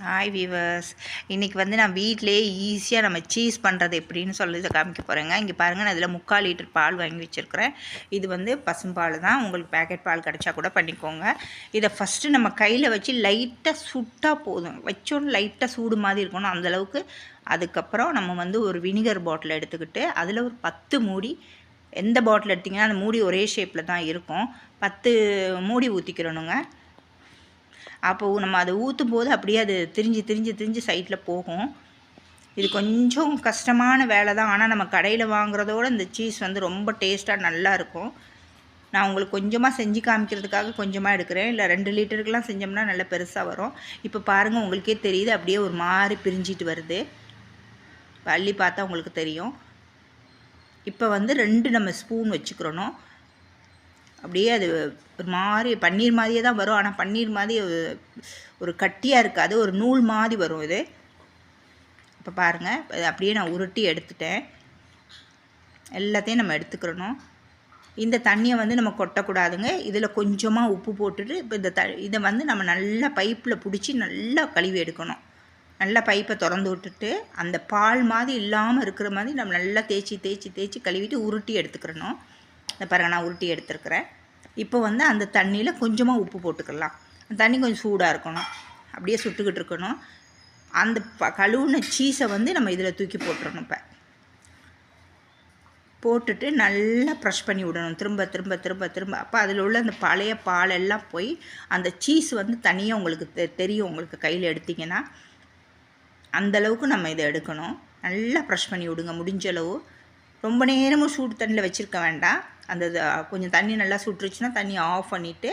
Hi viewers, இன்றைக்கி வந்து நான் வீட்டிலேயே ஈஸியாக நம்ம சீஸ் பண்ணுறது எப்படின்னு சொல்லி இதை காமிக்க போகிறேங்க. இங்கே பாருங்கள், நான் இதில் 3/4 லிட்டர் பால் வாங்கி வச்சுருக்கிறேன். இது வந்து பசும்பால் தான். உங்களுக்கு பேக்கெட் பால் கிடச்சா கூட பண்ணிக்கோங்க. இதை ஃபஸ்ட்டு நம்ம கையில் வச்சு லைட்டாக சுட்டால் போதும். வச்சோன்னு லைட்டாக சூடு மாதிரி இருக்கணும் அந்தளவுக்கு. அதுக்கப்புறம் நம்ம வந்து ஒரு வினிகர் பாட்டில் எடுத்துக்கிட்டு அதில் ஒரு 10 மூடி, எந்த பாட்டில் எடுத்திங்கன்னா அந்த மூடி ஒரே ஷேப்பில் தான் இருக்கும், 10 மூடி ஊற்றிக்கிறணுங்க. அப்போது நம்ம அதை ஊற்றும் போது அப்படியே அது திரிஞ்சு சைட்டில் போகும். இது கொஞ்சம் கஷ்டமான வேலை தான். ஆனால் நம்ம கடையில் வாங்குறதோட இந்த சீஸ் வந்து ரொம்ப டேஸ்ட்டாக நல்லாயிருக்கும். நான் உங்களுக்கு கொஞ்சமாக செஞ்சு காமிக்கிறதுக்காக கொஞ்சமாக எடுக்கிறேன். இல்லை 2 லிட்டருக்கெலாம் செஞ்சோம்னா நல்லா பெருசாக வரும். இப்போ பாருங்கள், உங்களுக்கே தெரியுது, அப்படியே ஒரு மாதிரி பிரிஞ்சிட்டு வருது. அள்ளி பார்த்தா உங்களுக்கு தெரியும். இப்போ வந்து 2 நம்ம ஸ்பூன் வச்சுக்கிறணும். அப்படியே அது ஒரு மாதிரி பன்னீர் மாதிரியே தான் வரும். ஆனால் பன்னீர் மாதிரி ஒரு கட்டியாக இருக்காது, ஒரு நூல் மாதிரி வரும் இது. இப்போ பாருங்கள், இது அப்படியே நான் உருட்டி எடுத்துட்டேன். எல்லாத்தையும் நம்ம எடுத்துக்கிறணும். இந்த தண்ணியை வந்து நம்ம கொட்டக்கூடாதுங்க. இதில் கொஞ்சமாக உப்பு போட்டுட்டு இப்போ இதை வந்து நம்ம நல்லா பைப்பில் பிடிச்சி நல்லா கழுவி எடுக்கணும். நல்லா பைப்பை திறந்து விட்டுட்டு அந்த பால் மாதிரி இல்லாமல் இருக்கிற மாதிரி நம்ம நல்லா தேய்ச்சி கழுவிட்டு உருட்டி எடுத்துக்கிறணும். இந்த பாருங்கள், நான் உருட்டி எடுத்துருக்கிறேன். இப்போ வந்து அந்த தண்ணியில் கொஞ்சமாக உப்பு போட்டுக்கலாம். அந்த தண்ணி கொஞ்சம் சூடாக இருக்கணும், அப்படியே சுட்டுக்கிட்டு இருக்கணும். அந்த கழுவுன சீஸை வந்து நம்ம இதில் தூக்கி போட்டுறணும். இப்போ போட்டுட்டு நல்லா ப்ரெஷ் பண்ணி விடணும், திரும்ப. அப்போ அதில் உள்ள அந்த பழைய பாலெல்லாம் போய் அந்த சீஸ் வந்து தனியாக உங்களுக்கு தெரியும். உங்களுக்கு கையில் எடுத்திங்கன்னா அந்தளவுக்கு நம்ம இதை எடுக்கணும். நல்லா ப்ரெஷ் பண்ணி விடுங்க முடிஞ்ச அளவு. ரொம்ப நேரமும் சூடு தண்ணியில் வச்சுருக்க வேண்டாம். அந்த கொஞ்சம் தண்ணி நல்லா சுட்டுருச்சுன்னா தண்ணி ஆஃப் பண்ணிவிட்டு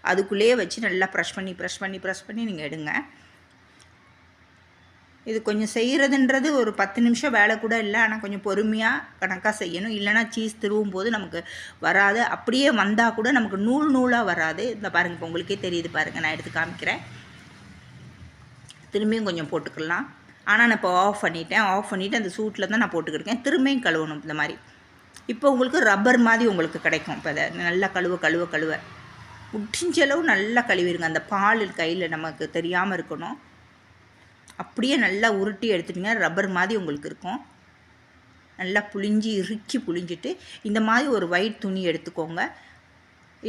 அதுக்குள்ளேயே வச்சு நல்லா ப்ரெஷ் பண்ணி நீங்கள் எடுங்க. இது கொஞ்சம் செய்கிறதுன்றது ஒரு 10 நிமிஷம் வேலை கூட இல்லை. ஆனால் கொஞ்சம் பொறுமையாக கணக்காக செய்யணும். இல்லைனா சீஸ் திருவும் போது நமக்கு வராது. அப்படியே வந்தால் கூட நமக்கு நூலாக வராது. இந்த பாருங்கள், இப்போ உங்களுக்கே தெரியுது பாருங்கள், நான் எடுத்து காமிக்கிறேன். திரும்பியும் கொஞ்சம் போட்டுக்கலாம். ஆனால் நான் இப்போ ஆஃப் பண்ணிவிட்டு அந்த சூட்டில் தான் நான் போட்டுக்கிருக்கேன். திரும்பியும் கழுவணும் இந்த மாதிரி. இப்போ உங்களுக்கு ரப்பர் மாதிரி உங்களுக்கு கிடைக்கும். இப்போ அதை நல்லா கழுவ முடிஞ்ச அளவு நல்லா கழுவிடுங்க. அந்த பால் கையில் நமக்கு தெரியாமல் இருக்கணும். அப்படியே நல்லா உருட்டி எடுத்துட்டிங்கன்னா ரப்பர் மாதிரி உங்களுக்கு இருக்கும். நல்லா இறுக்கி புழிஞ்சிட்டு இந்த மாதிரி ஒரு ஒயிட் துணி எடுத்துக்கோங்க.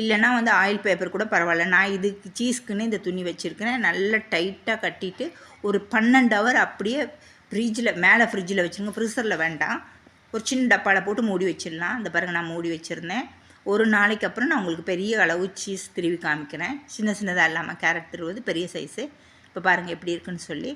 இல்லைனா வந்து ஆயில் பேப்பர் கூட பரவாயில்ல. நான் இதுக்கு சீஸ்க்குன்னு இந்த துணி வச்சுருக்கிறேன். நல்லா டைட்டாக கட்டிட்டு ஒரு 12 ஹவர் அப்படியே மேலே ஃப்ரிட்ஜில் வச்சுருங்க. ஃப்ரீசரில் வேண்டாம். ஒரு சின்ன டப்பாவில் போட்டு மூடி வச்சிடலாம். இந்த பாருங்கள், நான் மூடி வச்சுருந்தேன். ஒரு நாளைக்கு அப்புறம் நான் உங்களுக்கு பெரிய அளவு சீஸ் திருவி காமிக்கிறேன். சின்னதாக இல்லாமல் கேரட் திருவது பெரிய சைஸு. இப்போ பாருங்கள் எப்படி இருக்குன்னு சொல்லி.